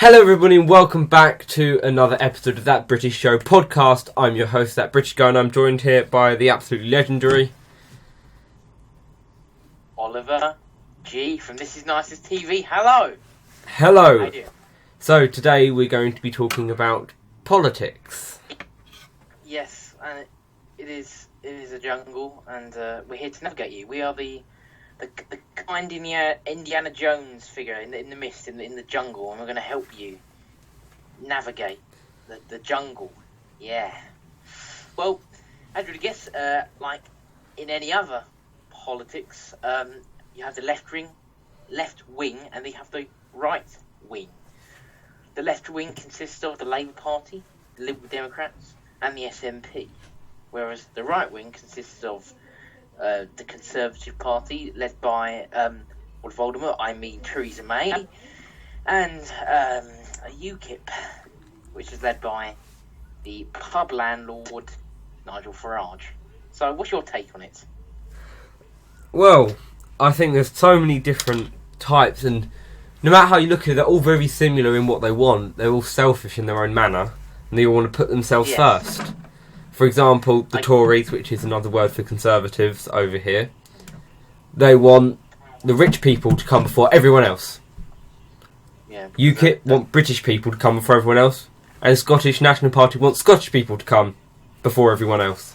Hello everybody and welcome back to another episode of That British Show podcast. I'm your host, That British Guy, and I'm joined here by the absolutely legendary Oliver G from This Is Nice's TV. Hello! Hello! How you doing? So today we're going to be talking about politics. Yes, and it is a jungle, and we're here to navigate you. We are the kind Indiana Jones figure in the mist, in the jungle, and we're going to help you navigate the jungle. Yeah. Well, as you would guess, like in any other politics, you have the left wing, and they have the right wing. The left wing consists of the Labour Party, the Liberal Democrats, and the SNP, whereas the right wing consists of the Conservative Party, led by Voldemort, I mean Theresa May, and UKIP, which is led by the pub landlord Nigel Farage. So, what's your take on it? Well, I think there's so many different types, and no matter how you look at it, they're all very similar in what they want. They're all selfish in their own manner, and they all want to put themselves first. For example, the Tories, which is another word for Conservatives over here, they want the rich people to come before everyone else. Yeah, UKIP want British people to come before everyone else, and the Scottish National Party wants Scottish people to come before everyone else.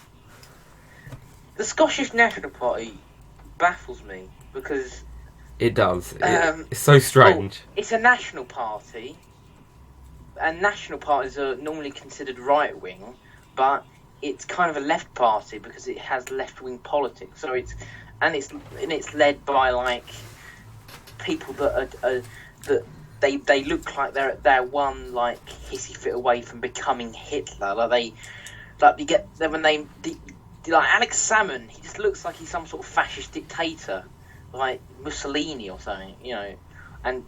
The Scottish National Party baffles me because It does. It's so strange. Well, it's a national party, and national parties are normally considered right-wing, but it's kind of a left party because it has left-wing politics. So it's led by like people that are that they look like they're one like hissy fit away from becoming Hitler. Like Alex Salmond, he just looks like he's some sort of fascist dictator, like Mussolini or something, you know, and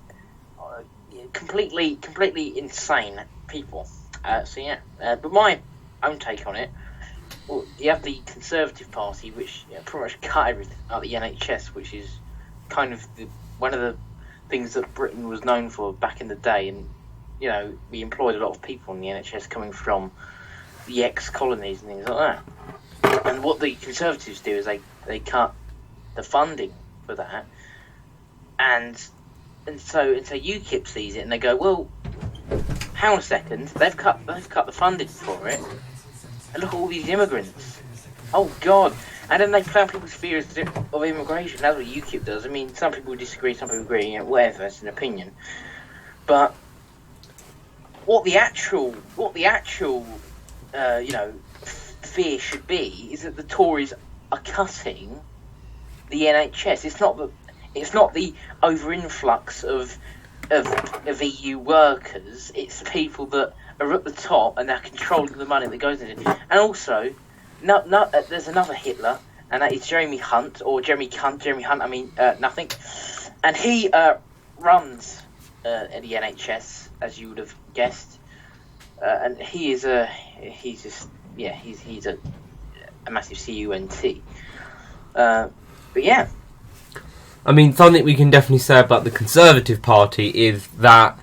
completely insane people. But my own take on it. Well, you have the Conservative Party, which pretty much cut everything out the NHS, which is kind of one of the things that Britain was known for back in the day. And, you know, we employed a lot of people in the NHS coming from the ex-colonies and things like that. And what the Conservatives do is they cut the funding for that. And so UKIP sees it and they go, well, hang on a second, they've cut the funding for it. And look at all these immigrants. Oh, God. And then they play on people's fears of immigration. That's what UKIP does. I mean, some people disagree, some people agree, whatever, it's an opinion. But what the actual fear should be is that the Tories are cutting the NHS. It's not the over-influx of EU workers. It's the people that are at the top and they're controlling the money that goes into it. And also, there's another Hitler, and that is Jeremy Hunt, or Jeremy Cunt. Jeremy Hunt, I mean, nothing. And he runs the NHS, as you would have guessed. And he's a massive CUNT. But yeah. I mean, something we can definitely say about the Conservative Party is that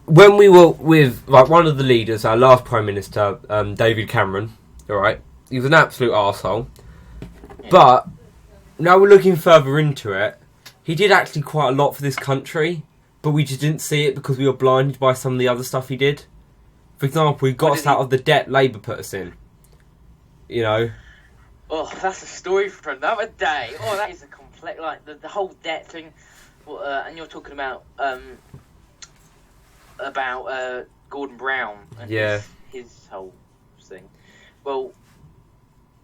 when we were with one of the leaders, our last Prime Minister, David Cameron, alright, he was an absolute arsehole. But now we're looking further into it, he did actually quite a lot for this country, but we just didn't see it because we were blinded by some of the other stuff he did. For example, he got us out of the debt Labour put us in. You know? Oh, that's a story for another day. Oh, that is a complex, like the whole debt thing. And you're talking about Gordon Brown and his whole thing. Well,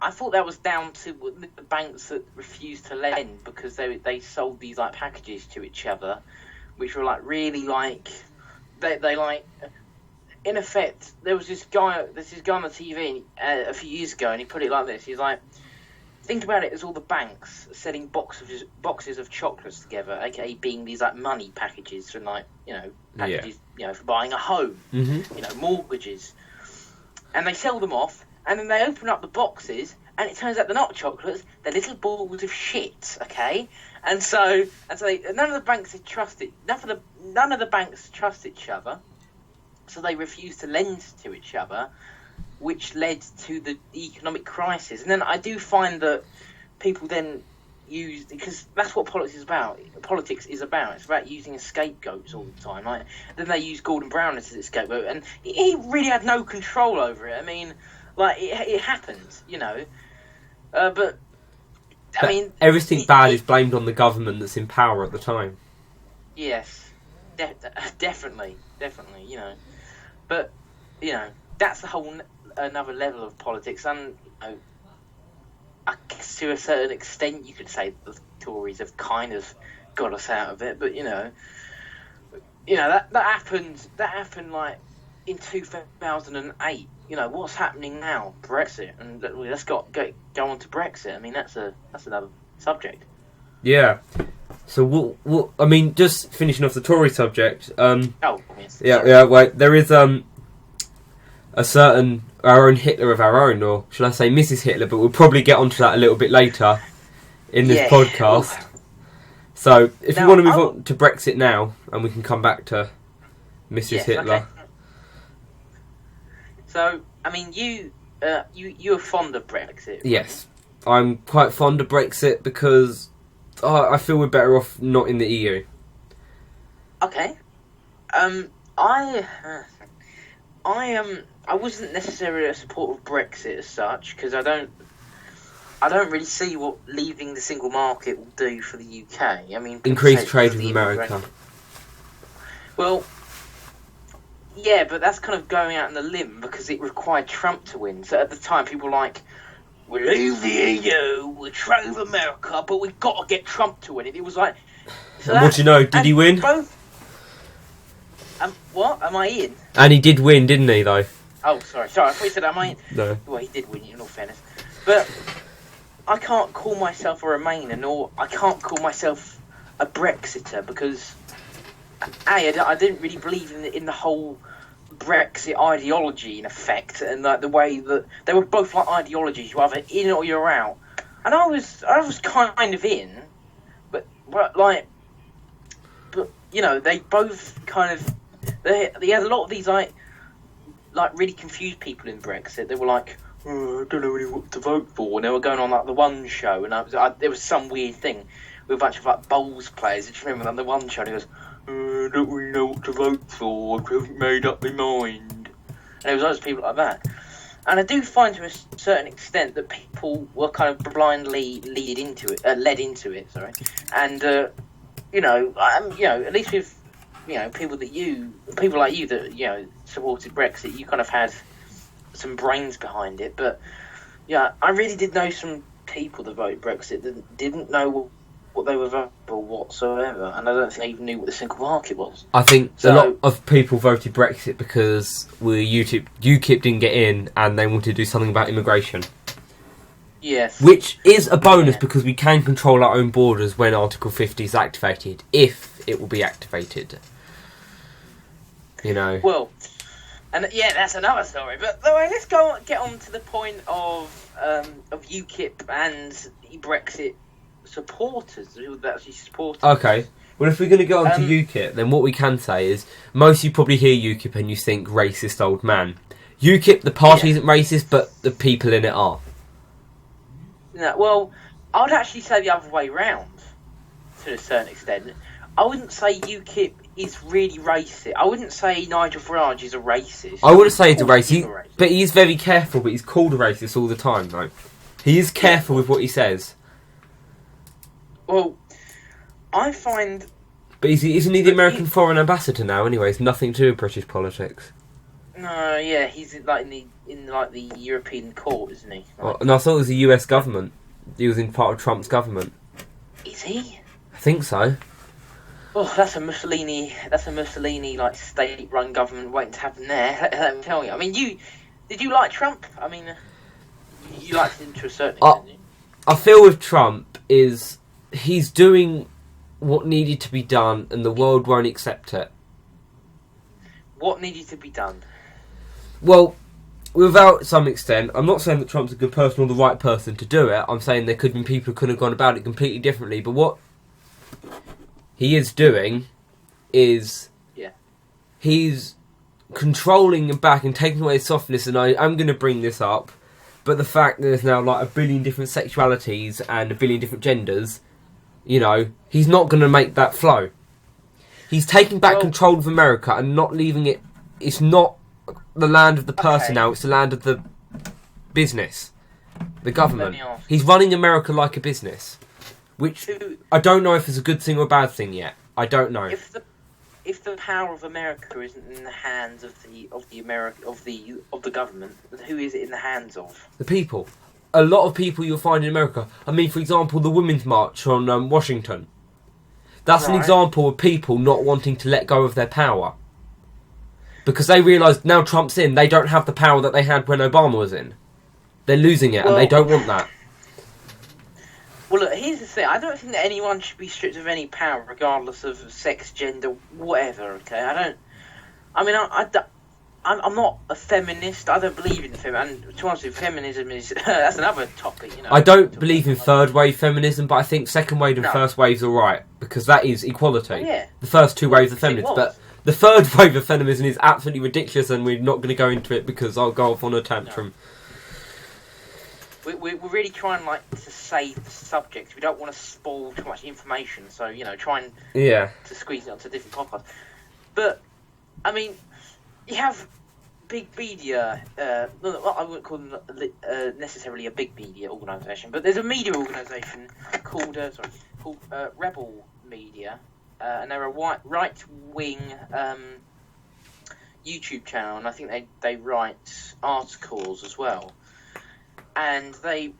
I thought that was down to the banks that refused to lend because they sold these like packages to each other, which were like really like they like. In effect, there was this guy on the TV a few years ago, and he put it like this. He's like, think about it as all the banks selling boxes of chocolates together, aka being these like money packages and like, you know, packages, you know, for buying a home, you know, mortgages. And they sell them off, and then they open up the boxes, and it turns out they're not chocolates, they're little balls of shit, okay? And so none of the banks had trusted. None of the banks trust each other, so they refused to lend to each other, which led to the economic crisis. And then I do find that people then use, because that's what politics is about. Politics is about. It's about using scapegoats all the time. Like, then they use Gordon Brown as a scapegoat, and he really had no control over it. I mean, like it happened, you know. But I mean, everything bad is blamed on the government that's in power at the time. Yes, definitely, you know. But you know, that's the whole another level of politics, and you know, I guess to a certain extent you could say the Tories have kind of got us out of it. But you know that happened like in 2008. You know what's happening now, Brexit, and let's go on to Brexit. I mean that's another subject. Yeah. So what I mean, just finishing off the Tory subject. Yes. Yeah. Wait, there is a certain our own Hitler of our own, or should I say Mrs. Hitler? But we'll probably get onto that a little bit later in this podcast. So if you want to move on to Brexit now, and we can come back to Mrs. Hitler. Okay. So I mean, you are fond of Brexit. Yes, I'm quite fond of Brexit because I feel we're better off not in the EU. Okay. I wasn't necessarily a supporter of Brexit as such, because I don't really see what leaving the single market will do for the UK. I mean, increased trade with America. Well, yeah, but that's kind of going out on a limb because it required Trump to win. So at the time, people were like, we'll leave the EU, we'll trade with America, but we've got to get Trump to win it. It was like... So and what do you know? Did he win? What? Am I in? And he did win, didn't he, though? Oh, sorry. I thought you said, am I in? No. Well, he did win, in all fairness. But I can't call myself a Remainer, nor I can't call myself a Brexiter, because I didn't really believe in the whole Brexit ideology, in effect, and like the way that they were both like ideologies. You're either in or you're out. And I was kind of in, but you know, they both kind of they had a lot of these like really confused people in Brexit. They were like, I don't know really what to vote for, and they were going on like the One Show, and there was some weird thing with a bunch of like bowls players. I just remember on the One Show, and he goes, I don't really know what to vote for, I haven't made up my mind. And there was loads of people like that. And I do find to a certain extent that people were kind of blindly led into it, and you know, at least with people like you that supported Brexit, you kind of had some brains behind it. But yeah, I really did know some people that voted Brexit that didn't know what they were voting for whatsoever, and I don't think they even knew what the single market was. I think a lot of people voted Brexit because UKIP didn't get in, and they wanted to do something about immigration. Yes. Which is a bonus because we can control our own borders when Article 50 is activated, if it will be activated. You know. Well, and yeah, that's another story. But anyway, let's get on to the point of UKIP and Brexit supporters who would actually support. Okay. Well, if we're going to go on to UKIP, then what we can say is most of you probably hear UKIP and you think racist old man. UKIP, the party isn't racist, but the people in it are. No, well, I would actually say the other way round, to a certain extent. I wouldn't say UKIP is really racist. I wouldn't say Nigel Farage is a racist. I wouldn't say he's a racist, but he's very careful, but he's called a racist all the time, though. He is careful with what he says. Well, I find... But isn't he the American foreign ambassador now, anyway? It's nothing to do with British politics. No, yeah, he's in the European court, isn't he? No, I thought it was the US government. He was in part of Trump's government. Is he? I think so. Oh, that's a Mussolini like state-run government waiting to happen there. Let me tell you. I mean, did you like Trump? I mean, you liked him to a certain extent. Didn't you? I feel with Trump is he's doing what needed to be done, and the world won't accept it. What needed to be done? Well, without some extent, I'm not saying that Trump's a good person or the right person to do it. I'm saying there could have been people who could have gone about it completely differently. But what he is doing is he's controlling him back and taking away his softness. And I'm going to bring this up, but the fact that there's now like 1 billion different sexualities and 1 billion different genders, you know, he's not going to make that flow. He's taking back control of America and not leaving it. It's not the land of the person now, it's the land of the business, the government. He's running America like a business, which I don't know if it's a good thing or a bad thing yet. I don't know. If the power of America isn't in the hands of the government, then who is it in the hands of? The people. A lot of people you'll find in America. I mean, for example, the Women's March on Washington. That's an example of people not wanting to let go of their power. Because they realise now Trump's in, they don't have the power that they had when Obama was in. They're losing it, and they don't want that. Well, look, here's the thing. I don't think that anyone should be stripped of any power, regardless of sex, gender, whatever, okay? I'm not a feminist. I don't believe in feminism. And to be honest with you, feminism is... that's another topic, you know. I don't believe in third wave feminism, but I think second wave and first wave's alright, because that is equality. Oh, yeah. The first two waves are feminists, but the third wave of feminism is absolutely ridiculous, and we're not going to go into it because I'll go off on a tantrum. No. We're really trying, like, to save the subject. We don't want to spoil too much information, so, you know, trying to squeeze it onto different podcasts. But, I mean, you have big media, I wouldn't call them necessarily a big media organisation, but there's a media organisation called Rebel Media, and they're a right-wing YouTube channel, and I think they write articles as well. And they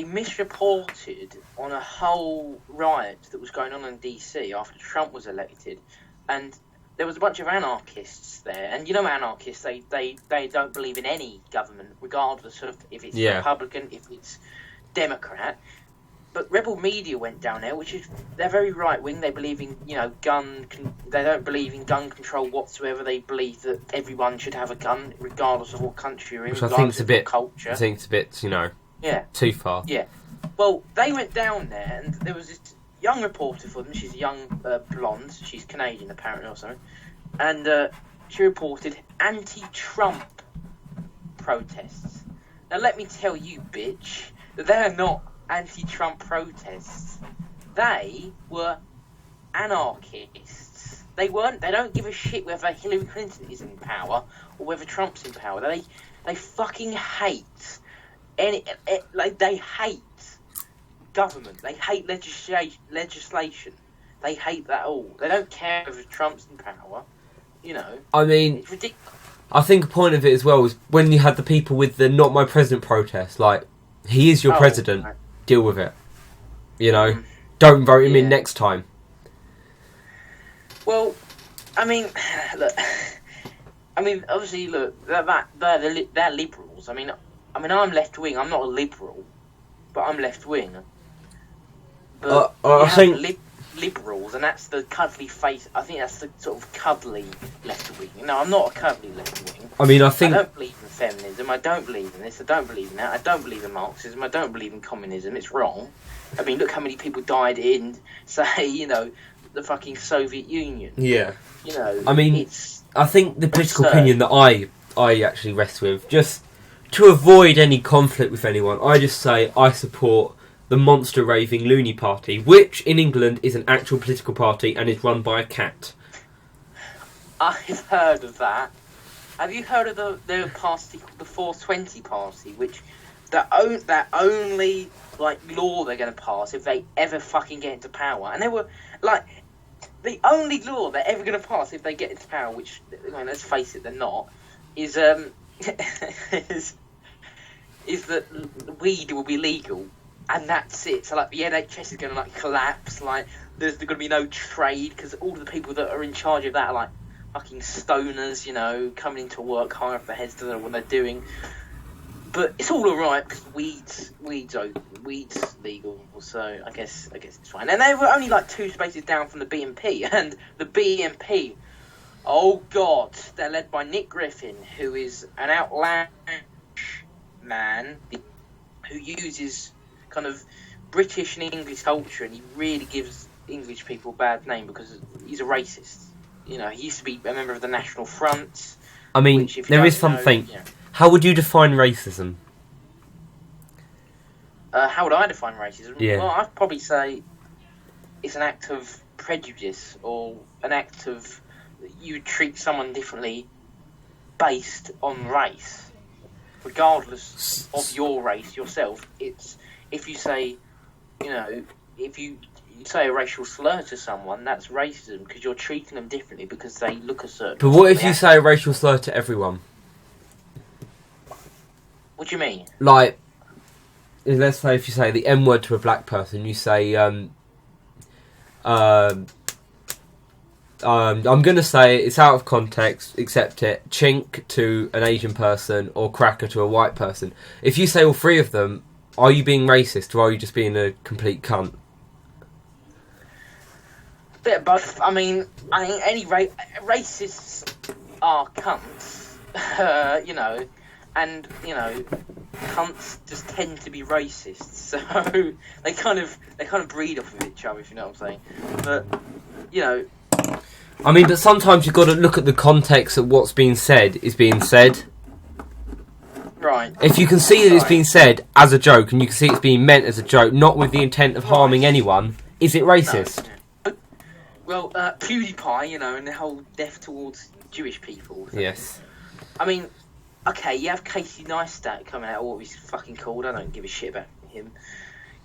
misreported on a whole riot that was going on in DC after Trump was elected, and there was a bunch of anarchists there. And you know, anarchists, they don't believe in any government, regardless of if it's Republican, if it's Democrat. But Rebel Media went down there, they're very right wing. They believe in, you know, they don't believe in gun control whatsoever. They believe that everyone should have a gun, regardless of what country you're in, which I think is a bit culture. I think it's a bit, you know, too far. Yeah. Well, they went down there, and there was this young reporter for them. She's a young blonde. She's Canadian, apparently, or something. And she reported anti-Trump protests. Now, let me tell you, bitch, that they are not anti-Trump protests. They were anarchists. They don't give a shit whether Hillary Clinton is in power or whether Trump's in power. They fucking hate they hate government. They hate legislation. They hate that all. They don't care if Trump's in power. You know. I mean, it's ridiculous. I think a point of it as well was when you had the people with the "Not My President" protest. Like, he is your president. Right. Deal with it. You know, don't vote him in next time. Well, I mean, look. I mean, obviously, look. They're liberals. I mean, I'm left wing. I'm not a liberal, but I'm left wing. But I think liberals, and that's the cuddly face. I think that's the sort of cuddly left wing. No, I'm not a cuddly left wing. I mean, I don't believe in feminism. I don't believe in this. I don't believe in that. I don't believe in Marxism. I don't believe in communism. It's wrong. I mean, look how many people died in, say, you know, the fucking Soviet Union. Yeah. You know. I mean, I think the political opinion that I actually rest with, just to avoid any conflict with anyone, I just say I support the Monster Raving Loony Party, which in England is an actual political party and is run by a cat. I've heard of that. Have you heard of the party called the 420 Party, which that only like law they're going to pass if they ever fucking get into power? And they were like the only law they're ever going to pass if they get into power, which, I mean, let's face it, they're not, is is that weed will be legal. And that's it. So, like, the NHS is going to, like, collapse. Like, there's going to be no trade because all the people that are in charge of that are, like, fucking stoners, you know, coming into work high off their heads, don't know what they're doing. But it's all alright because weed's legal. So, I guess it's fine. And they were only, like, 2 spaces down from the BNP. And the BNP, oh, God, they're led by Nick Griffin, who is an outlandish man who uses kind of British and English culture, and he really gives English people a bad name because he's a racist. You know, he used to be a member of the National Front. I mean, which, if you there don't is something. know, yeah. How would you define racism? How would I define racism? Yeah. Well, I'd probably say it's an act of prejudice or an act of you treat someone differently based on race, regardless of your race yourself. It's if you say, you know, if you say a racial slur to someone, that's racism because you're treating them differently because they look a certain. But what if you say a racial slur to everyone? What do you mean? Like, let's say if you say the N word to a black person, you say, I'm going to say it, it's out of context, accept it, chink to an Asian person or cracker to a white person. If you say all three of them, are you being racist or are you just being a complete cunt? Bit of both. I mean, any racists are cunts, you know, and, you know, cunts just tend to be racist, so they kind of breed off of each other, if you know what I'm saying. But, you know, I mean, but sometimes you've got to look at the context of what's being said is being said. right. If you can see that it's being said as a joke and you can see it's being meant as a joke, not with the intent of harming anyone, is it racist? No. Well, PewDiePie, you know, and the whole death towards Jewish people. Yes. I mean, okay, you have Casey Neistat coming out, or what he's fucking called, I don't give a shit about him.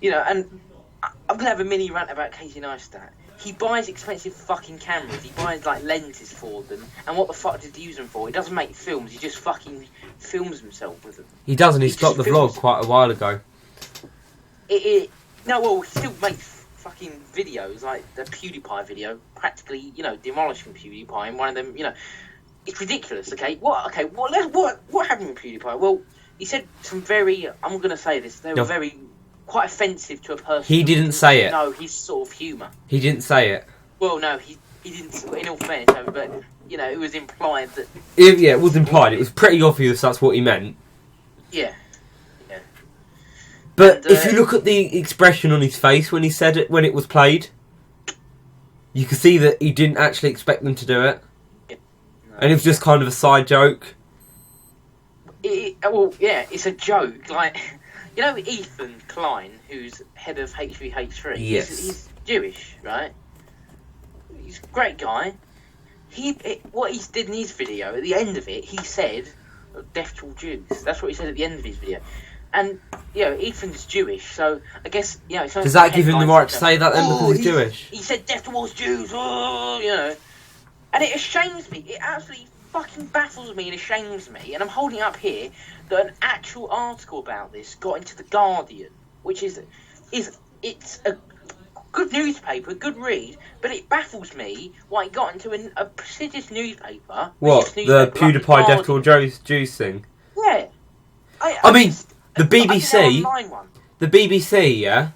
You know, and I'm going to have a mini rant about Casey Neistat. He buys expensive fucking cameras, he buys, like, lenses for them, and what the fuck does he use them for? He doesn't make films, he just fucking films himself with them. He doesn't, he stopped the vlog quite a while ago. No, well, he still makes fucking videos, like the PewDiePie video, practically, you know, demolishing PewDiePie, and one of them, you know, it's ridiculous, okay? What happened with PewDiePie? Well, he said some very, I'm going to say this, they were very, quite offensive to a person. He didn't say it. No, his sort of humour. He didn't say it. Well, no, he didn't, in all fairness, but, you know, it was implied that... Yeah, it was implied. It was pretty obvious that's what he meant. Yeah. But And, if you look at the expression on his face when he said it, when it was played, you could see that he didn't actually expect them to do it. No. And it was just kind of a side joke. Well, yeah, it's a joke. Like, you know Ethan Klein, who's head of H3H3? Yes. He's Jewish, right? He's a great guy. What he did in his video, at the end of it, he said, death to all Jews. That's what he said at the end of his video. And, you know, Ethan's Jewish, so I guess, you know... It's Does that give him the right to say that then because he's Jewish? He said death towards Jews, oh, you know. And it ashames me. It absolutely fucking baffles me and ashames me. And I'm holding up here that an actual article about this got into The Guardian, which it's a good newspaper, a good read, but it baffles me why it got into a prestigious newspaper. What? The PewDiePie death to all Jews thing? Yeah. I mean... The BBC, yeah?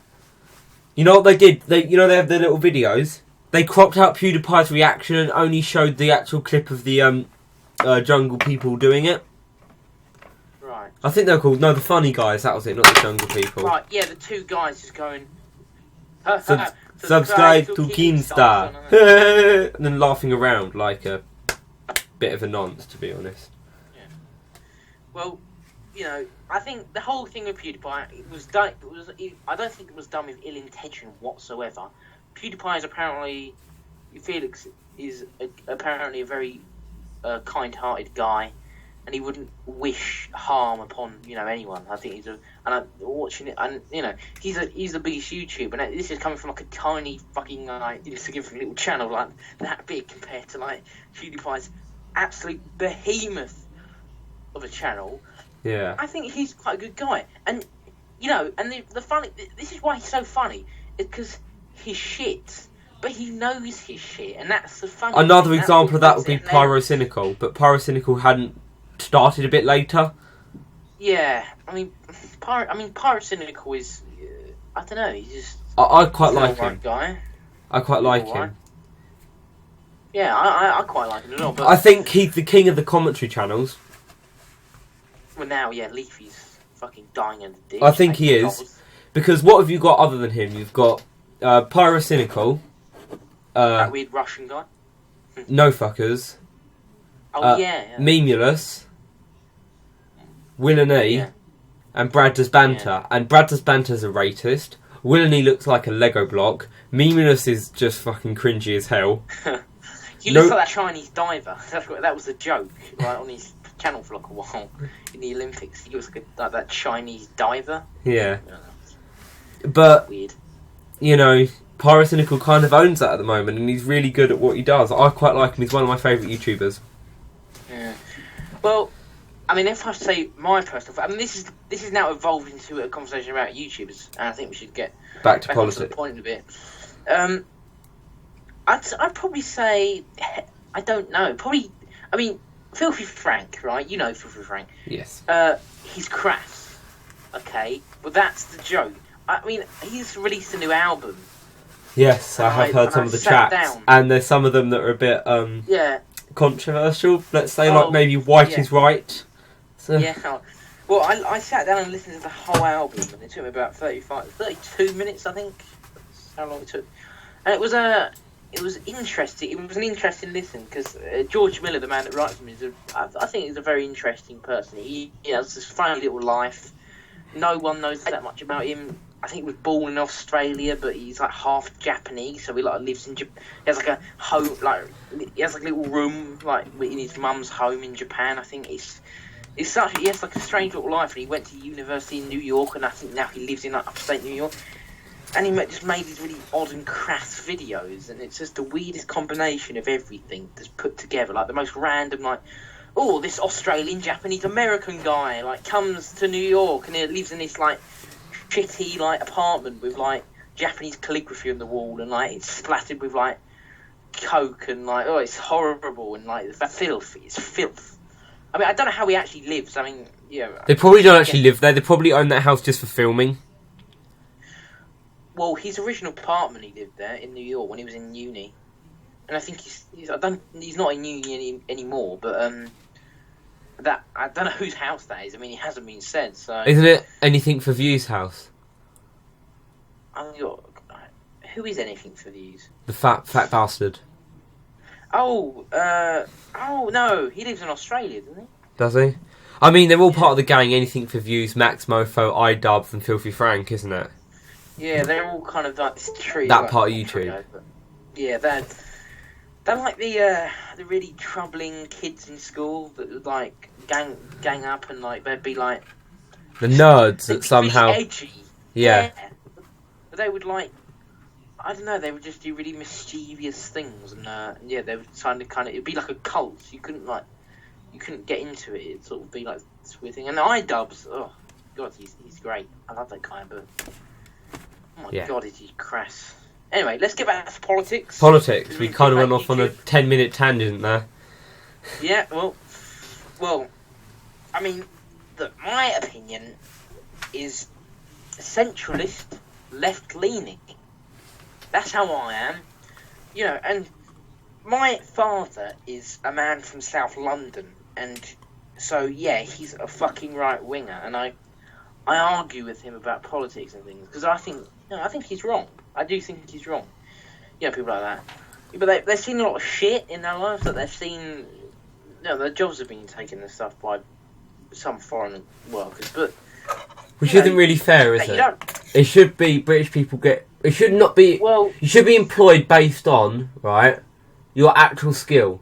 You know what they did? They have their little videos. They cropped out PewDiePie's reaction and only showed the actual clip of the Jungle People doing it. Right. I think they were called... No, the Funny Guys, that was it, not the Jungle People. Right, yeah, the two guys just going... Subscribe to Keemstar. And then laughing around like a bit of a nonce, to be honest. Yeah. Well, you know... I think the whole thing with PewDiePie, it was done. I don't think it was done with ill intention whatsoever. PewDiePie is apparently, Felix is apparently a very kind-hearted guy, and he wouldn't wish harm upon anyone. I think I'm watching it, and he's the biggest YouTuber, and this is coming from like a tiny fucking insignificant little channel like that big compared to like PewDiePie's absolute behemoth of a channel. Yeah. I think he's quite a good guy. And, and the funny... This is why he's so funny. It's because he's shit. But he knows his shit. And that's the funny Another thing. example of that would be Pyrocynical. But Pyrocynical hadn't started a bit later. Yeah. I mean, Pyrocynical is... I don't know. He's just... I quite like him. Guy. I quite like him. Yeah, I quite like him as well. But I think he's the king of the commentary channels. Well, now, yeah, Leafy's fucking dying in the ditch. I think he is. Because what have you got other than him? You've got Pyrocynical, That weird Russian guy. No Fuckers. Oh yeah. Memulus. Willany. Yeah. And Brad Does Banter. Yeah. And Brad Does Banter's a racist. Willany looks like a Lego block. Memulus is just fucking cringy as hell. He looks like that Chinese diver. That was a joke, right, on his channel for like a while in the Olympics. He looks like that Chinese diver. Yeah. But, weird. you know, Pyrocynical kind of owns that at the moment, and he's really good at what he does. I quite like him. He's one of my favourite YouTubers. Yeah. Well, I mean, if I say my personal... I mean, this is now evolved into a conversation about YouTubers, and I think we should get back to onto politics. the point a bit. I'd probably say... I don't know. Probably... I mean, Filthy Frank, right? You know Filthy Frank. Yes. He's crass. Okay? But that's the joke. I mean, he's released a new album. Yes, I have heard some of the tracks. And there's some of them that are a bit controversial. Let's say, like, maybe White is Right. So. Yeah. Well, I sat down and listened to the whole album, and it took me about 32 minutes, I think. That's how long it took. And it was interesting. It was an interesting listen, because George Miller, the man that writes them, I think he's a very interesting person. He has this funny little life. No one knows that much about him. I think he was born in Australia, but he's like half Japanese, so he like lives in Japan. He has like a home, like he has like a little room like in his mum's home in Japan. I think he has like a strange little life, and he went to university in New York, and I think now he lives in like upstate New York. And he just made these really odd and crass videos, and it's just the weirdest combination of everything that's put together, like the most random, like, oh, this Australian Japanese American guy like comes to New York and he lives in this like shitty like apartment with like Japanese calligraphy on the wall, and like it's splattered with like coke, and like, oh, it's horrible, and like it's filth. I mean, I don't know how he actually lives. I mean, yeah. They probably don't actually live there. They probably own that house just for filming. Well, his original apartment, he lived there in New York when he was in uni, and I think he's not in uni anymore. But that I don't know whose house that is. I mean, it hasn't been said. So isn't it Anything for Views' house? Who is Anything for Views? The fat bastard. Oh no, he lives in Australia, doesn't he? Does he? I mean, they're all part of the gang. Anything for Views, Max Mofo, iDubbbz, and Filthy Frank, isn't it? Yeah, they're all kind of like this tree. That part of YouTube. Yeah, they're like the really troubling kids in school that would like gang up, and like they'd be like the nerds that somehow really edgy. Yeah. But they would like, I don't know, they would just do really mischievous things, and yeah, they would kind of it'd be like a cult. You couldn't get into it. It'd sort of be like this weird thing. And iDubbbz, oh god, he's great. I love that guy, but oh my god, is he crass. Anyway, let's get back to politics. Politics. We kind of went off on a 10-minute tangent there. Yeah, well, I mean, my opinion is centralist, left-leaning. That's how I am. You know, and my father is a man from South London, and so, yeah, he's a fucking right-winger, and I argue with him about politics and things, because I think he's wrong. I do think he's wrong. You know, people like that. But they've seen a lot of shit in their lives, that they've seen, their jobs have been taken and stuff by some foreign workers, but... Which isn't really fair, is it? It should be British people it should not be... Well... You should be employed based on, right, your actual skill.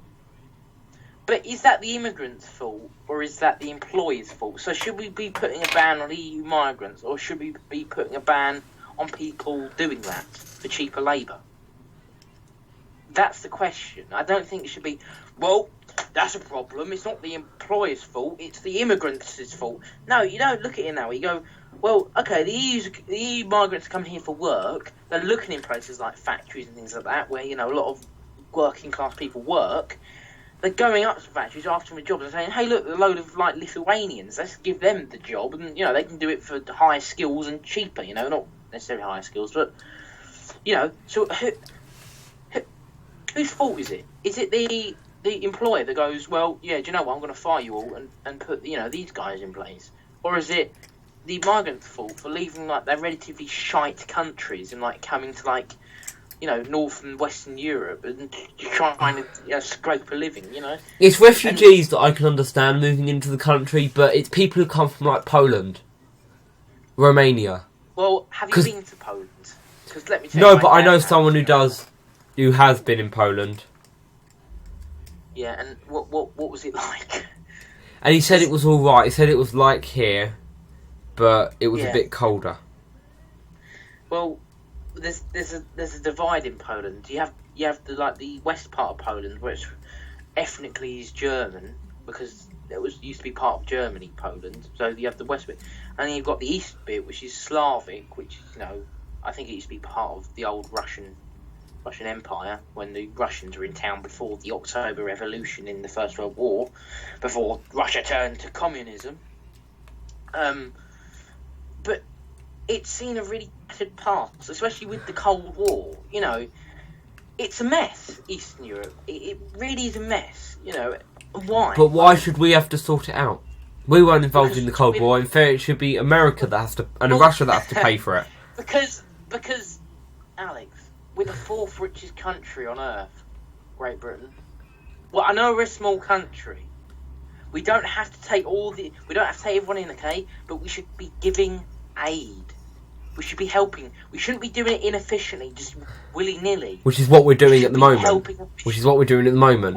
But is that the immigrants' fault, or is that the employer's fault? So should we be putting a ban on EU migrants, or should we be putting a ban on people doing that for cheaper labour? That's the question. I don't think it should be, well, that's a problem. It's not the employer's fault. It's the immigrants' fault. No, you don't look at it now. You go, well, okay, the EU migrants come here for work. They're looking in places like factories and things like that, where, a lot of working class people work. They're going up to factories, asking for jobs, and saying, hey, look, a load of, like, Lithuanians. Let's give them the job. And, they can do it for higher skills and cheaper, not necessarily higher skills, but, so whose fault is it? Is it the employer that goes, well, yeah, do you know what, I'm going to fire you all and put, these guys in place? Or is it the migrants' fault for leaving, like, their relatively shite countries and, like, coming to, like, North and Western Europe and trying to scrape a living. It's refugees that I can understand moving into the country, but it's people who come from like Poland, Romania. Well, have you been to Poland? Because let me tell No, you, but I know someone who has been in Poland. Yeah, and what was it like? And he said it was all right. He said it was like here, but it was a bit colder. Well, there's a divide in Poland. You have the west part of Poland, which ethnically is German because it used to be part of Germany, Poland. So you have the west bit, and then you've got the east bit, which is Slavic, which I think it used to be part of the old Russian Empire when the Russians were in town before the October Revolution in the First World War, before Russia turned to communism. But it's seen a really battered past, especially with the Cold War. It's a mess, Eastern Europe. It really is a mess. Why? But why should we have to sort it out? We weren't involved in the Cold War. In fact, it should be America that has to, and Russia that has to pay for it. Because Alex, we're the fourth richest country on earth, Great Britain. Well, I know we're a small country. We don't have to take we don't have to take everyone in, okay? But we should be giving aid. We should be helping. We shouldn't be doing it inefficiently, just willy-nilly. Which is what we're doing at the moment.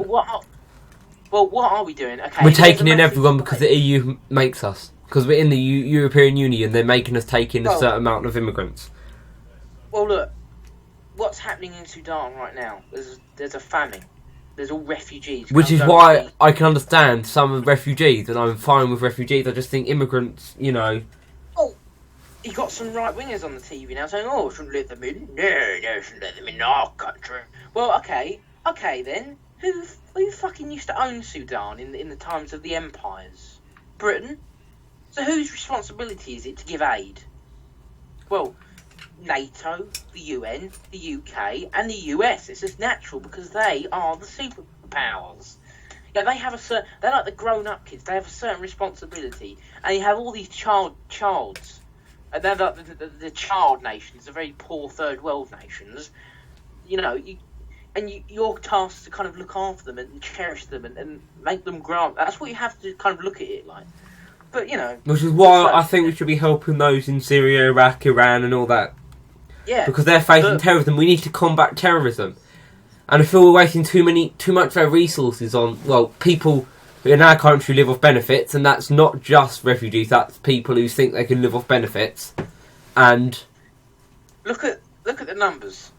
Well, what are we doing? Okay, we're taking in everyone because the EU makes us. Because we're in the European Union, they're making us take in a certain amount of immigrants. Well, look, what's happening in Sudan right now? There's a famine. There's all refugees. Which is why I can understand some of the refugees, and I'm fine with refugees. I just think immigrants, Oh, you got some right-wingers on the TV now saying, "Oh, shouldn't let them in." No, shouldn't let them in our country. Well, okay then. Who fucking used to own Sudan in the times of the empires? Britain. So whose responsibility is it to give aid? Well, NATO, the UN, the UK, and the US. It's just natural because they are the superpowers. They have they're like the grown-up kids. They have a certain responsibility, and you have all these childs, and they're like the child nations, the very poor third world nations. Your task is to kind of look after them and cherish them and make them grow up. That's what you have to kind of look at it like. But which is why I think we should be helping those in Syria, Iraq, Iran, and all that. Yeah, because they're facing terrorism. We need to combat terrorism, and I feel we're wasting too much of our resources on people who in our country live off benefits, and that's not just refugees. That's people who think they can live off benefits. And look at the numbers.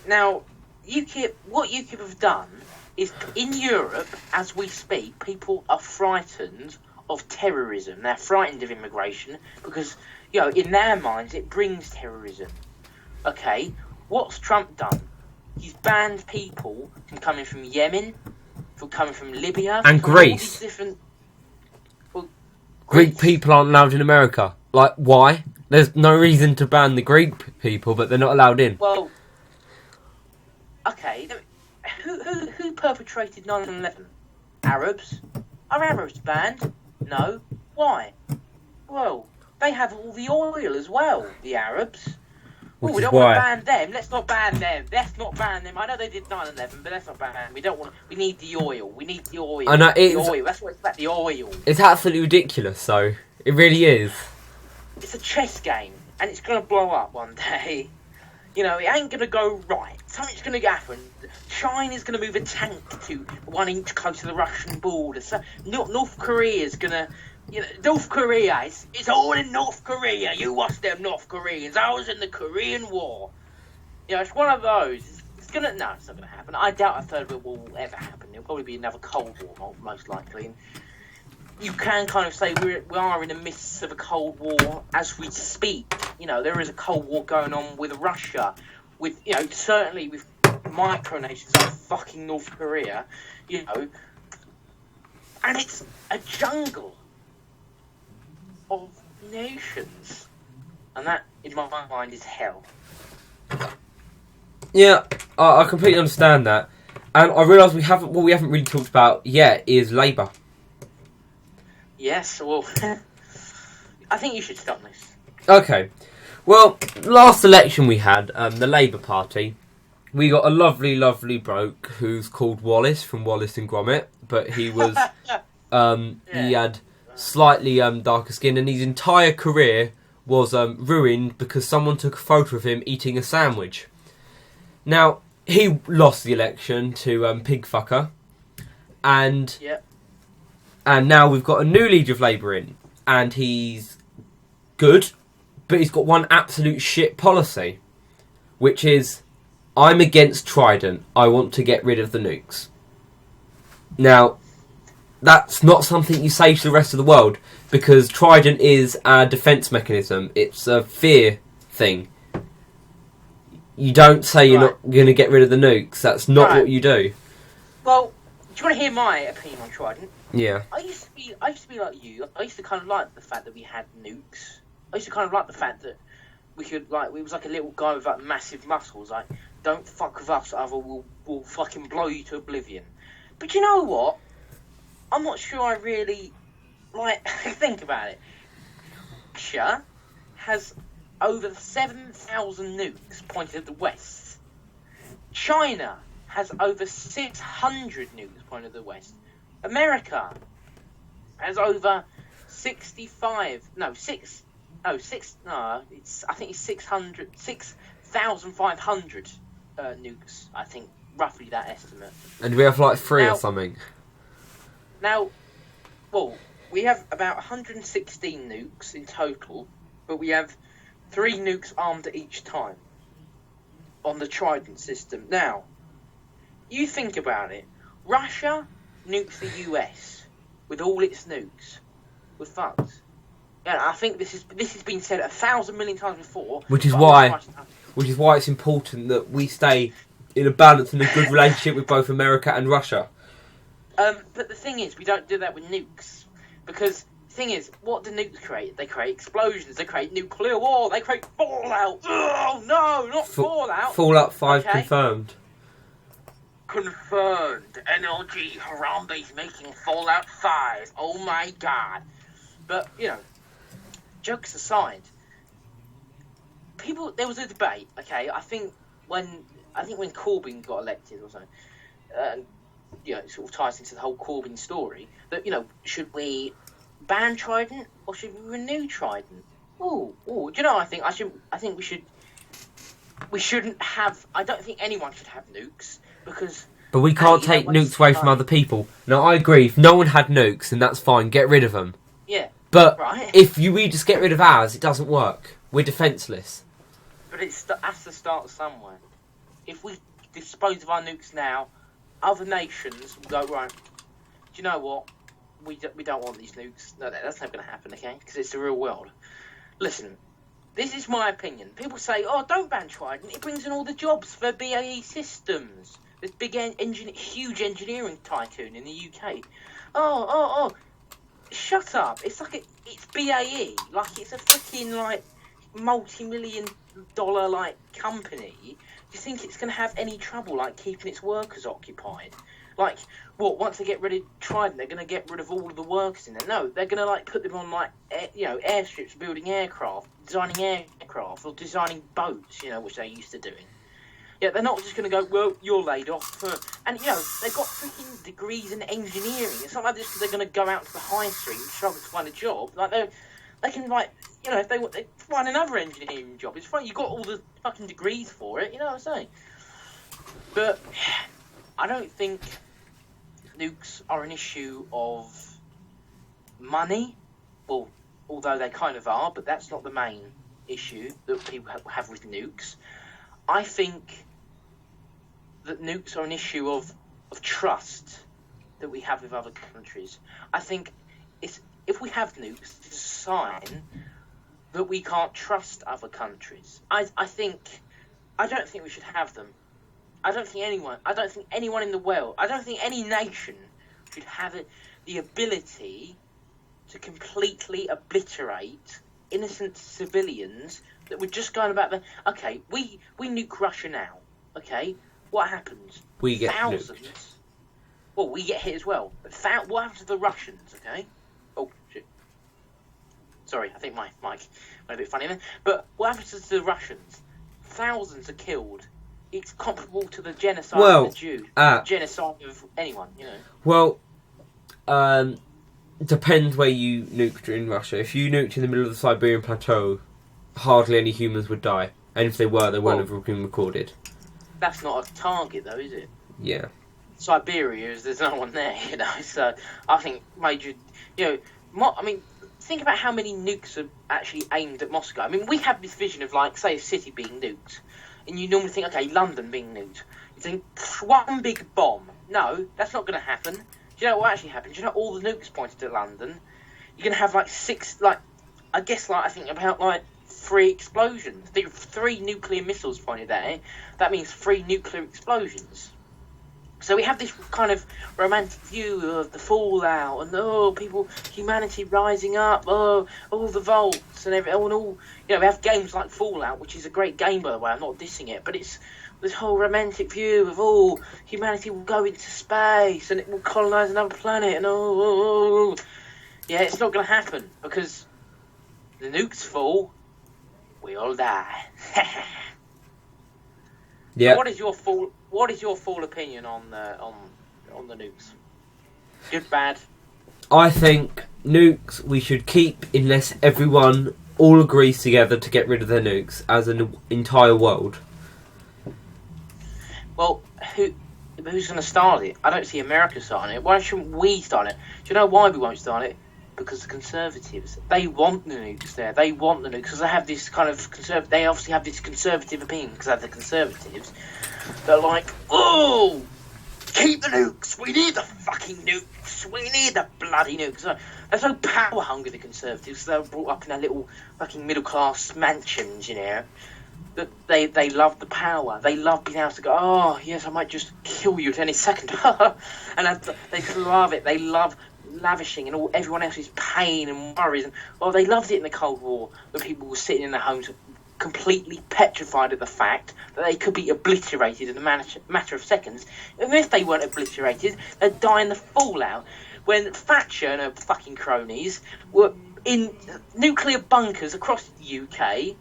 Now, what UKIP have done is in Europe, as we speak, people are frightened of terrorism. They're frightened of immigration because, in their minds, it brings terrorism. Okay, what's Trump done? He's banned people from coming from Yemen, from coming from Libya, and Greece. Greek people aren't allowed in America. Like, why? There's no reason to ban the Greek people, but they're not allowed in. Well, okay, who perpetrated 9/11? Arabs? Are Arabs banned? No. Why? Well, they have all the oil as well, the Arabs. We don't want to ban them. Let's not ban them. I know they did 9/11, but let's not ban them. We need the oil. We need the oil. I know, the oil. That's what it's about, the oil. It's absolutely ridiculous, so it really is. It's a chess game, and it's going to blow up one day. It ain't going to go right. Something's going to happen. China's going to move a tank to 1 inch close to the Russian border. So North Korea's going to... North Korea, it's all in North Korea. You watch them North Koreans. I was in the Korean War. It's one of those. It's not going to happen. I doubt a third World War will ever happen. It'll probably be another Cold War, most likely. And you can kind of say we are in the midst of a Cold War as we speak. There is a Cold War going on with Russia, with certainly with micronations like fucking North Korea, and it's a jungle of nations, and that, in my mind, is hell. Yeah, I completely understand that, and I realise we haven't really talked about yet is Labour. Yes, well, I think you should stop this. Okay, Well, last election we had, the Labour Party, we got a lovely, lovely bloke who's called Wallace from Wallace and Gromit, but he was, he had slightly darker skin, and his entire career was ruined because someone took a photo of him eating a sandwich. Now, he lost the election to Pigfucker, and now we've got a new leader of Labour in, and he's good, but he's got one absolute shit policy, which is, I'm against Trident. I want to get rid of the nukes. Now, that's not something you say to the rest of the world, because Trident is a defence mechanism. It's a fear thing. You don't say you're not going to get rid of the nukes. That's not what you do. Well, do you want to hear my opinion on Trident? Yeah. I used to be like you. I used to kind of like the fact that we had nukes. I used to kind of like the fact that we could, like, we was like a little guy with like massive muscles. Like, don't fuck with us, other we'll fucking blow you to oblivion. But you know what? I'm not sure I really, like, think about it. Russia has over 7,000 nukes pointed at the west. China has over 600 nukes pointed at the west. America has over 6,500 nukes, I think, roughly that estimate. And we have like 3 or something. Now, well, we have about 116 nukes in total, but we have 3 nukes armed at each time on the Trident system. Now, you think about it. Russia nukes the US with all its nukes. We're fucked. Yeah, I think this has been said 1,000 million times before. Which is why it's important that we stay in a balanced and a good relationship with both America and Russia. But the thing is, we don't do that with nukes, because the thing is, what do nukes create? They create explosions. They create nuclear war. They create fallout. Oh no, not fallout. Fallout 5 confirmed. Confirmed. NLG Harambe's making Fallout 5. Oh my god. But, you know, jokes aside, there was a debate, okay? I think when Corbyn got elected or something, you know, it sort of ties into the whole Corbyn story, that, you know, should we ban Trident or should we renew Trident? Do you know what I think? I think we shouldn't have, I don't think anyone should have nukes, because... But we can't take nukes away from other people. Now, I agree, if no one had nukes, then that's fine, get rid of them. Yeah. But if we just get rid of ours, it doesn't work. We're defenceless. But it has to start somewhere. If we dispose of our nukes now, other nations will go, right, do you know what? We don't want these nukes. No, that's not going to happen, okay? Because it's the real world. Listen, this is my opinion. People say, oh, don't ban Trident. It brings in all the jobs for BAE Systems. This big, huge engineering tycoon in the UK. Oh. Shut up. It's like it's BAE. Like, it's a freaking, like, multi-million-dollar, like, company. Do you think it's going to have any trouble, like, keeping its workers occupied? Like, what, once they get rid of Trident, they're going to get rid of all of the workers in there? No, they're going to, like, put them on, like, airstrips, building aircraft, designing aircraft, or designing boats, you know, which they're used to doing. Yeah, they're not just going to go, well, you're laid off. And, you know, they've got freaking degrees in engineering. It's not like just they're going to go out to the high street and struggle to find a job. Like, they can, like, you know, if they find another engineering job, it's fine. You've got all the fucking degrees for it, you know what I'm saying? But I don't think nukes are an issue of money. Well, although they kind of are, but that's not the main issue that people have with nukes. I think that nukes are an issue of trust that we have with other countries. I think if we have nukes, it's a sign that we can't trust other countries. I don't think we should have them. I don't think anyone in the world, I don't think any nation should have the ability to completely obliterate innocent civilians that we're just going about okay, we nuke Russia now, okay? What happens? We get thousands. Nuked. Well, we get hit as well. But what happens to the Russians, okay? Oh, shit. Sorry, I think my mic went a bit funny there. But what happens to the Russians? Thousands are killed. It's comparable to the genocide of the Jews. Genocide of anyone, you know. Well, depends where you nuked in Russia. If you nuked in the middle of the Siberian plateau, hardly any humans would die. And if they were, they wouldn't have been recorded. That's not a target, though, is it? Yeah. Siberia, there's no one there, you know. So I think major, you know, think about how many nukes are actually aimed at Moscow. I mean, we have this vision of, like, say, a city being nuked, and you normally think, okay, London being nuked. You think, one big bomb. No, that's not going to happen. Do you know what actually happens? Do you know all the nukes pointed at London? You're going to have, like, I think about, like, 3 explosions. 3 nuclear missiles pointed at it. That means 3 nuclear explosions. So we have this kind of romantic view of the fallout and humanity rising up, all the volts and everything, and all. You know, we have games like Fallout, which is a great game, by the way. I'm not dissing it, but it's this whole romantic view of humanity will go into space and it will colonize another planet and yeah, it's not going to happen because the nukes fall, we all die. Yeah. So what is your full opinion on the nukes? Good, bad? I think nukes we should keep unless everyone all agrees together to get rid of their nukes as an entire world. Well, who's going to start it? I don't see America starting it. Why shouldn't we start it? Do you know why we won't start it? Because the Conservatives, they want the nukes there. They want the nukes because they have this kind of they obviously have this conservative opinion because they're the Conservatives. They're like, keep the nukes. We need the fucking nukes. We need the bloody nukes. They're so power hungry, the Conservatives. They're brought up in their little fucking middle class mansions, you know. That they love the power. They love being able to go, oh yes, I might just kill you at any second. And they love it. They love lavishing and everyone else's pain and worries. And they loved it in the Cold War when people were sitting in their homes completely petrified of the fact that they could be obliterated in a matter of seconds. And if they weren't obliterated, they'd die in the fallout. When Thatcher and her fucking cronies were in nuclear bunkers across the UK,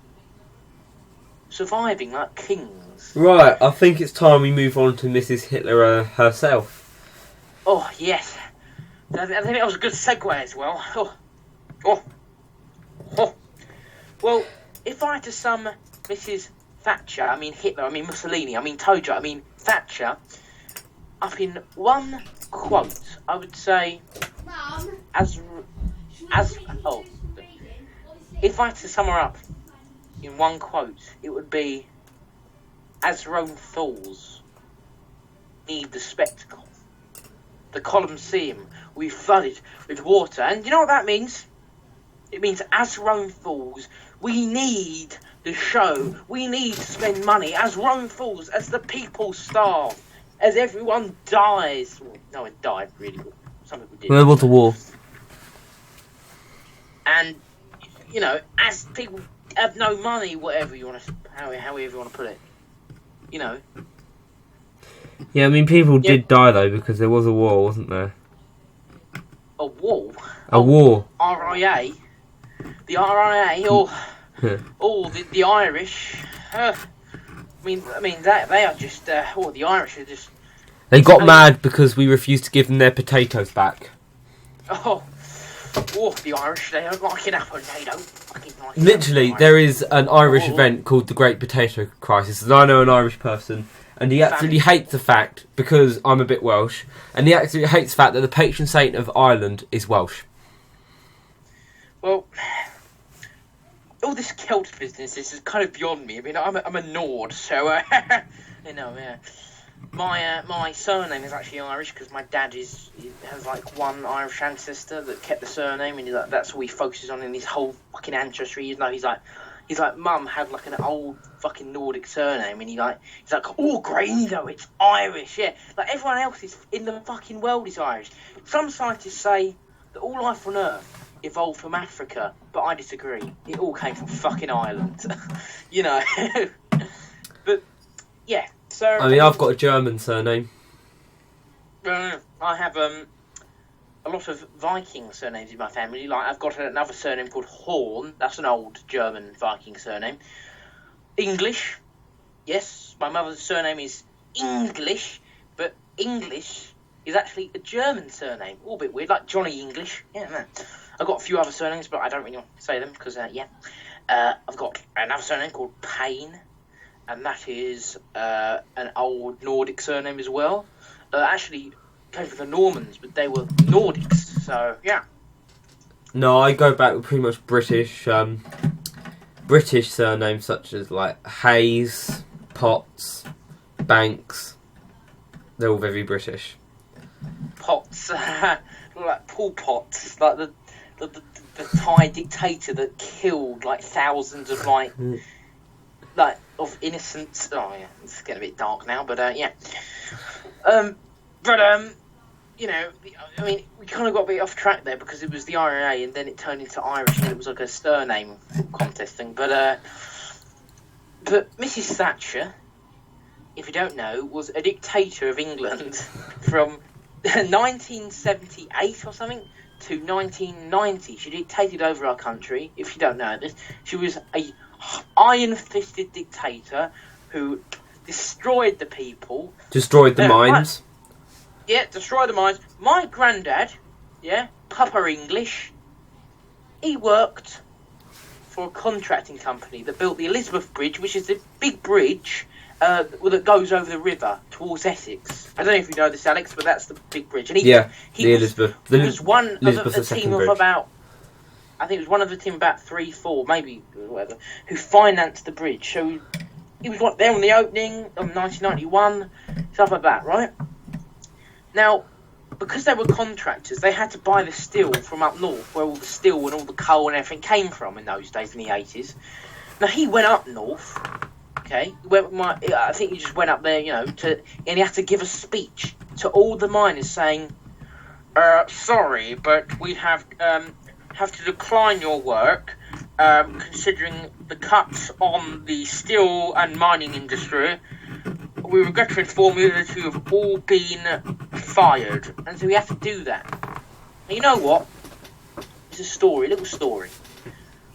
surviving like kings. Right, I think it's time we move on to Mrs. Hitler herself. Oh, yes. I think that was a good segue as well. Well, if I had to sum Mrs. Thatcher, I mean Hitler, I mean Mussolini, I mean Tojo, I mean Thatcher, up in one quote, I would say, if I had to sum her up in one quote, it would be, as Rome falls, need the spectacle. The Colosseum will be flooded with water. And you know what that means? It means as Rome falls, we need the show. We need to spend money. As Rome falls, as the people starve, as everyone dies. Well, no one died, really, but some people did. There was a war. And, you know, as people have no money, whatever you want to, however you want to put it, you know. Yeah, I mean, people did die, though, because there was a war, wasn't there? A war? A war. RIA? The RIA, or the Irish. I mean, they are just, the Irish are just... They got mad because we refused to give them their potatoes back. The Irish, they don't like it up, and they don't fucking like it. Literally, there is an Irish event called the Great Potato Crisis, and I know an Irish person, and he absolutely hates the fact, because I'm a bit Welsh, and he absolutely hates the fact that the patron saint of Ireland is Welsh. Well, all this Celt business is kind of beyond me. I mean, I'm a Nord, so, you know, yeah. My surname is actually Irish because my dad has like one Irish ancestor that kept the surname, and that's all he focuses on in his whole fucking ancestry. You know, he's like Mum had like an old fucking Nordic surname, and he's like, Graindo, it's Irish, yeah. Like everyone else is in the fucking world is Irish. Some scientists say that all life on Earth evolved from Africa, but I disagree. It all came from fucking Ireland, you know. But yeah. So, I mean, I've got a German surname. I have a lot of Viking surnames in my family. Like, I've got another surname called Horn. That's an old German Viking surname. English. Yes, my mother's surname is English, but English is actually a German surname. All a bit weird, like Johnny English. Yeah, man. I've got a few other surnames, but I don't really want to say them because, I've got another surname called Payne, and that is an old Nordic surname as well. Actually, came from the Normans, but they were Nordics, so yeah. No, I go back with pretty much British surnames such as like Hayes, Potts, Banks. They're all very British. Potts, like Paul Potts, like the Thai dictator that killed like thousands of of innocents. Oh yeah, it's getting a bit dark now, but yeah. You know, I mean, we kind of got a bit off track there because it was the IRA and then it turned into Irish and it was like a surname contest thing. But Mrs. Thatcher, if you don't know, was a dictator of England from 1978 or something to 1990. She dictated over our country. If you don't know this, she was a iron-fisted dictator who destroyed the people. Destroyed the mines. Yeah, destroy the mines. My granddad, Papa English, he worked for a contracting company that built the Elizabeth Bridge, which is the big bridge that goes over the river towards Essex. I don't know if you know this, Alex, but that's the big bridge. And he was one of a team of about, I think it was one of the team about 3, 4, maybe whatever, who financed the bridge. So he was there on the opening of 1991, stuff like that, right? Now, because they were contractors, they had to buy the steel from up north, where all the steel and all the coal and everything came from in those days, in the 80s. Now, he went up north, okay? I think he just went up there, and he had to give a speech to all the miners saying, sorry, but we have to decline your work, considering the cuts on the steel and mining industry. We regret to inform you that you have all been fired. And so we have to do that. And you know what? It's a little story.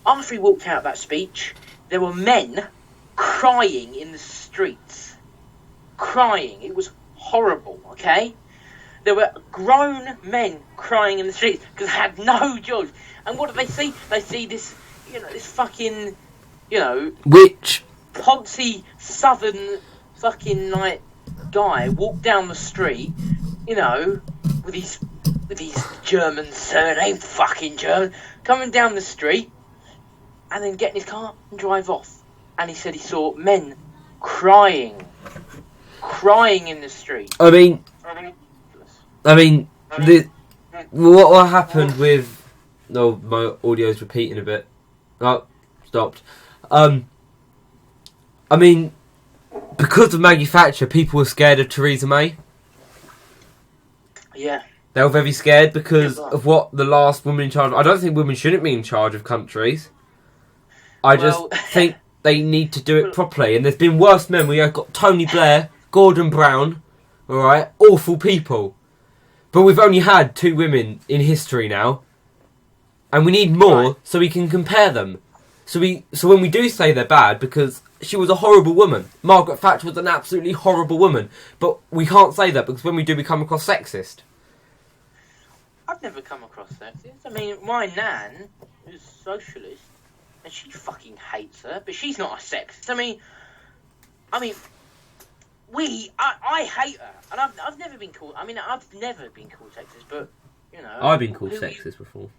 After he walked out of that speech, there were men crying in the streets. Crying. It was horrible, okay? There were grown men crying in the streets because they had no jobs. And what do they see? They see this, this fucking, Which? Poncy southern fucking guy walk down the street, with his German surname, fucking German, coming down the street, and then get in his car and drive off. And he said he saw men crying in the street. I mean, what happened with? No, my audio's repeating a bit. Oh, stopped. Because of Maggie Thatcher, people were scared of Theresa May. Yeah. They were very scared because of what the last woman in charge... I don't think women shouldn't be in charge of countries. I just think they need to do it properly. And there's been worse men. We have got Tony Blair, Gordon Brown, alright? Awful people. But we've only had 2 women in history now. And we need more so we can compare them. So when we do say they're bad, because she was a horrible woman. Margaret Thatcher was an absolutely horrible woman. But we can't say that because when we do, we come across sexist. I've never come across sexist. I mean, my nan is socialist, and she fucking hates her, but she's not a sexist. I mean, I hate her, and I've never been called. I've never been called sexist, but I've been called sexist before.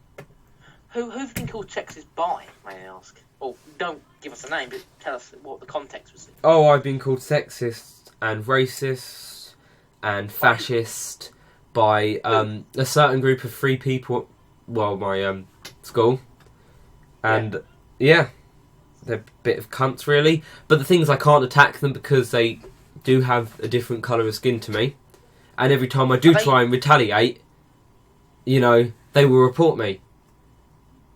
Who've been called sexist by, may I ask? Or don't give us a name, but tell us what the context was. Oh, I've been called sexist and racist and fascist by a certain group of 3 people at my school. And they're a bit of cunts really. But the thing is, I can't attack them because they do have a different colour of skin to me. And every time I do try and retaliate, they will report me.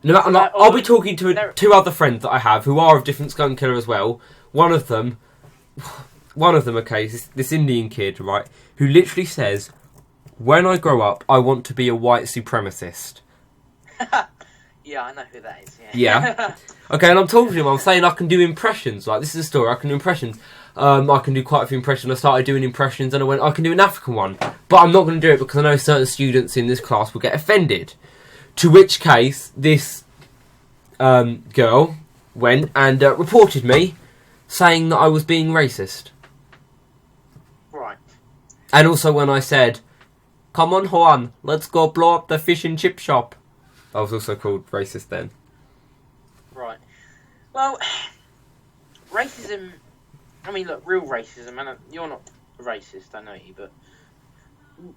I'll be talking to 2 other friends that I have who are of different skunk killer as well. One of them, okay, this Indian kid, right, who literally says, when I grow up, I want to be a white supremacist. Yeah, I know who that is. Yeah. Okay, and I'm talking to him. I'm saying I can do impressions. Like, this is a story. I can do impressions. I can do quite a few impressions. I started doing impressions, and I went, I can do an African one, but I'm not going to do it because I know certain students in this class will get offended. To which case, this girl went and reported me, saying that I was being racist. Right. And also when I said, "Come on, Juan, let's go blow up the fish and chip shop," I was also called racist then. Right. Well, racism. I mean, look, real racism, and you're not a racist, I know you, but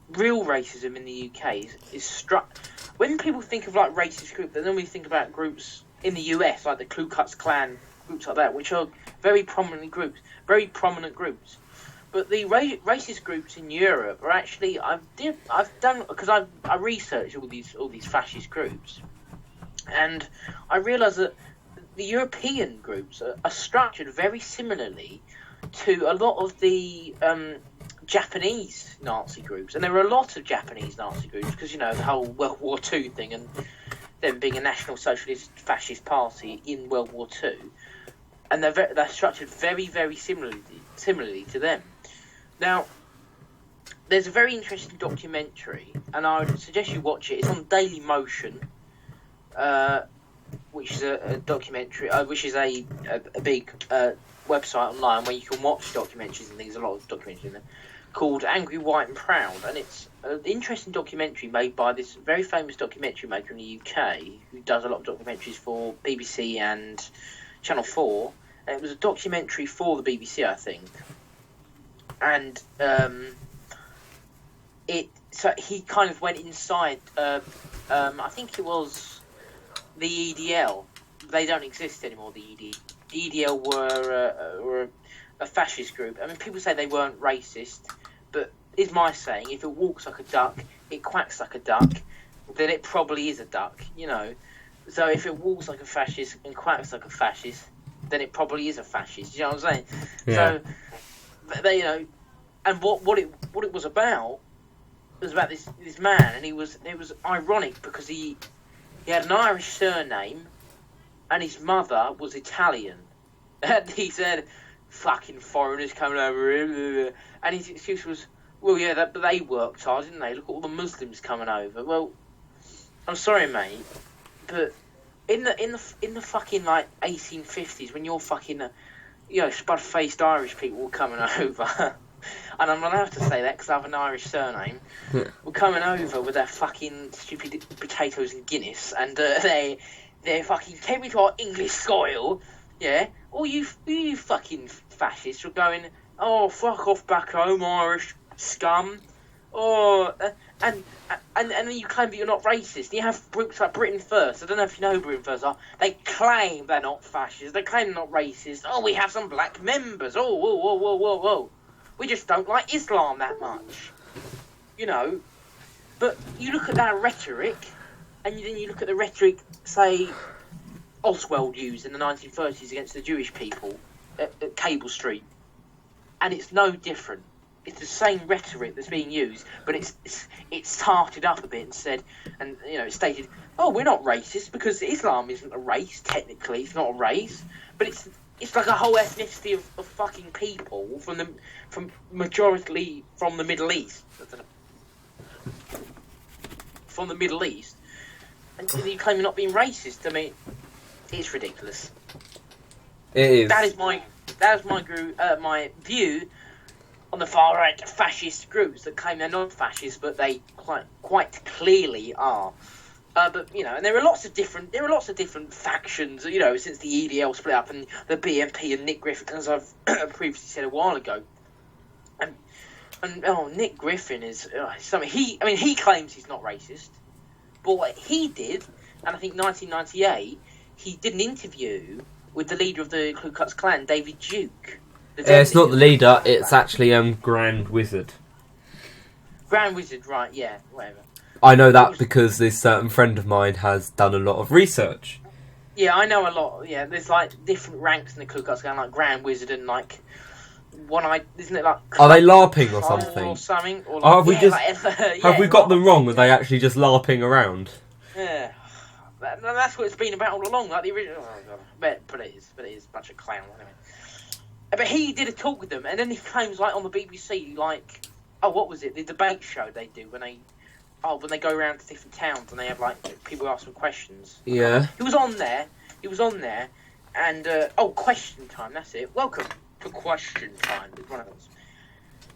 real racism in the UK is struck. When people think of like racist groups, they normally think about groups in the US, like the Ku Klux Klan, groups like that, which are very prominent groups. But the racist groups in Europe are actually I researched all these fascist groups, and I realised that the European groups are structured very similarly to a lot of the Japanese Nazi groups, and there are a lot of Japanese Nazi groups because the whole World War II thing and them being a National Socialist Fascist Party in World War II, and they're structured very, very similarly to them. Now, there's a very interesting documentary, and I would suggest you watch it. It's on Daily Motion, which is a documentary, which is a big website online where you can watch documentaries and things. A lot of documentaries in there, called Angry, White and Proud, and it's an interesting documentary made by this very famous documentary maker in the UK who does a lot of documentaries for BBC and Channel 4. And it was a documentary for the BBC, I think. And so he kind of went inside. I think it was the EDL. They don't exist anymore. The EDL were a fascist group. I mean, people say they weren't racist, but is my saying, if it walks like a duck, it quacks like a duck, then it probably is a duck. So if it walks like a fascist and quacks like a fascist, then it probably is a fascist. You know what I'm saying? Yeah. So they, and what it was about this man, and it was ironic because he had an Irish surname, and his mother was Italian, and he said, "Fucking foreigners coming over here," and his excuse was, "Well, yeah, but they worked hard, didn't they? Look at all the Muslims coming over." Well, I'm sorry, mate, but in the fucking like 1850s, when you're fucking spud-faced Irish people were coming over, and I'm not allowed to say that because I have an Irish surname, were coming over with their fucking stupid potatoes and Guinness, and they fucking came into our English soil, yeah. All you fucking fascists were going, "Oh, fuck off back home, Irish scum." Oh, and then you claim that you're not racist. You have groups like Britain First. I don't know if you know who Britain First are. They claim they're not fascist. They claim they're not racist. Oh, we have some black members. Oh, whoa. We just don't like Islam that much. But you look at that rhetoric, and then you look at the rhetoric, say, Oswald used in the 1930s against the Jewish people at Cable Street, and it's no different. It's the same rhetoric that's being used, but it's tarted up a bit and said, and it's stated, "Oh, we're not racist because Islam isn't a race. Technically, it's not a race, but it's like a whole ethnicity of fucking people from majority from the Middle East, and you claim you're not being racist. I mean, it's ridiculous. It is. That is my view on the far right fascist groups that claim they're not fascist, but they quite clearly are. But and there are lots of different factions. Since the EDL split up and the BNP and Nick Griffin, as I've previously said a while ago, and Nick Griffin is something. He claims he's not racist, but what he did, and I think 1998, he did an interview with the leader of the Ku Klux Klan, David Duke. It's not the leader. It's actually Grand Wizard. Grand Wizard, right? Yeah, whatever. I know that because this certain friend of mine has done a lot of research. Yeah, I know a lot. Yeah, there's like different ranks in the Ku Klux Klan, like Grand Wizard and like isn't it like? Are they LARPing or Kyle something? Or something? Or Oh, have we just like, have we got them wrong? Are they actually just LARPing around? Yeah, that's what it's been about all along. Like the original. Oh God. But it is a bunch of clowns anyway. But he did a talk with them, and then he claims like on the BBC, like, oh, what was it? The debate show they do when they go around to different towns and they have like people ask them questions. Yeah. He was on there, and question time. That's it. Welcome to question time. It's one of those.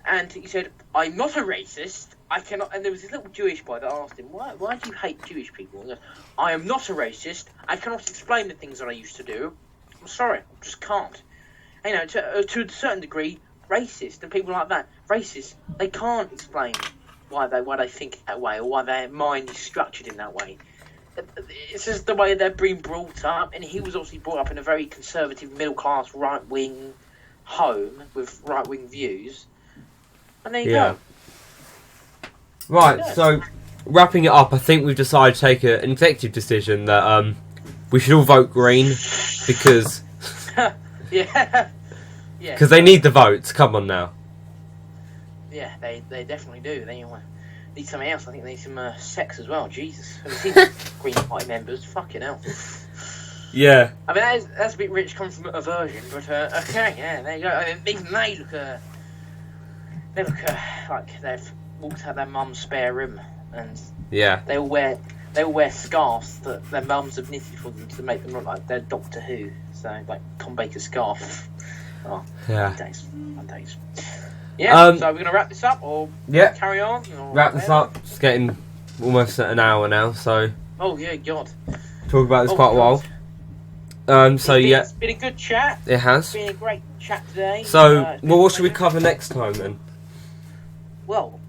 And he said, "I'm not a racist. I cannot." And there was this little Jewish boy that asked him, "Why do you hate Jewish people?" And he goes, "I am not a racist. I cannot explain the things that I used to do. I'm sorry, I just can't." You know, to a certain degree, racist and people like that, racist, they can't explain why they think that way or why their mind is structured in that way. It's just the way they're being brought up, and he was obviously brought up in a very conservative, middle-class, right-wing home with right-wing views. And there you go. Right, so wrapping it up, I think we've decided to take an executive decision that we should all vote Green because yeah, because they need the votes. Come on now. Yeah, they definitely do. They need something else. I think they need some sex as well. Jesus, have you seen Green Party members? Fucking hell. Yeah. I mean, that's a bit rich coming from aversion, but okay, yeah, there you go. I mean, even they look like they've walked out their mum's spare room, and Yeah. they all wear scarves that their mums have knitted for them to make them look like they're Doctor Who. So like Tom Baker's scarf. Oh, Yeah. fun days. Yeah. So we're gonna wrap this up or carry on? Or Wrap this up. It's getting almost at an hour now, so Oh yeah, God. talk about this quite a while. It's been a good chat. It has. It's been a great chat today. So, what should we cover next time then? Well,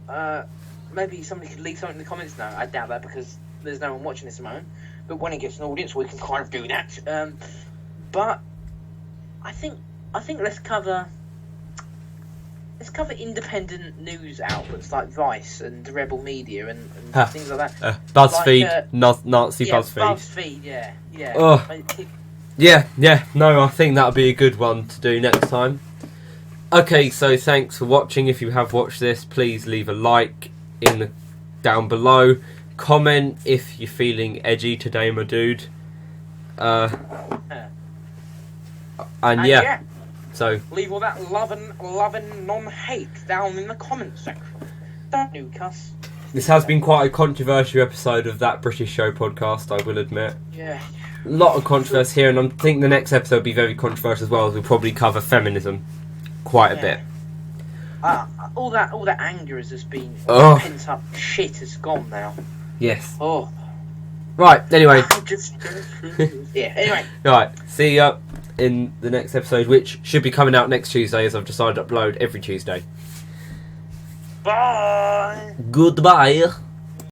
maybe somebody could leave something in the comments now. I doubt that because there's no one watching this at the moment. But when it gets an audience, we can kind of do that. But I think let's cover independent news outlets like Vice and Rebel Media and things like that. BuzzFeed, Like, Nazi yeah, BuzzFeed. BuzzFeed, yeah. Oh. Yeah, no, I think that'll be a good one to do next time. Okay, so thanks for watching. If you have watched this, please leave a like down below. Comment if you're feeling edgy today, my dude. And yeah, so leave all that love and non-hate down in the comment section. Don't you cuss. this has been quite a controversial episode of That British Show podcast, I will admit. Yeah. A lot of controversy here, and I think the next episode will be very controversial as well, as we'll probably cover feminism quite a bit. All that anger has just been pent up shit has gone now. Yes. Oh. Right, anyway. Anyway. Right, see ya in the next episode, which should be coming out next Tuesday, as I've decided to upload every Tuesday. Bye. Goodbye.